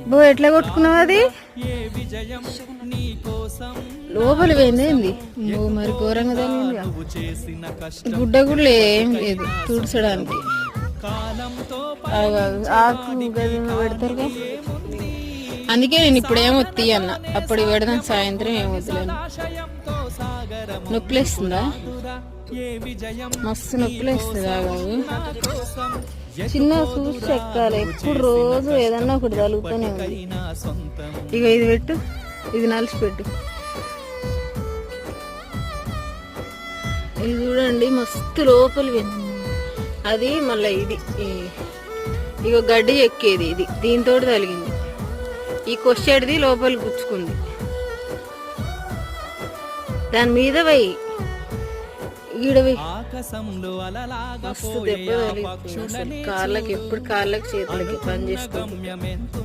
బో ఎట్లా కొట్టుకున్నావు అది లోపలి పోయింది మరి ఘోరంగా తగిలింది గుడ్డ కూడా ఏం లేదు తుడచడానికి ఆకు గది పెడతారుగా అందుకే నేను ఇప్పుడు ఏం వద్ది అన్న అప్పుడు పెడదాం సాయంత్రం ఏం వద్దులేను నొప్పిలేస్తుందా మస్తు నొప్పిలేస్తుంది ఆగాదు చిన్న చూసి ఎక్కాలి ఎప్పుడు రోజు ఏదన్నా ఒకటి తలుగుతూనే ఉంది ఇక ఇది పెట్టు ఇది నలిసి పెట్టు ఇది చూడండి మస్తు లోపలి వెళ్ళింది అది మళ్ళీ ఇది ఇక గడ్డి ఎక్కేది ఇది దీంతో తలిగింది ఈ కొచ్చేటిది లోపలి గుచ్చుకుంది దాని మీద పోయి ఈడవి మస్తు దెబ్బ తగిలింది కాళ్ళకి ఎప్పుడు కాళ్ళకి చేతులకి పని చేస్తుంది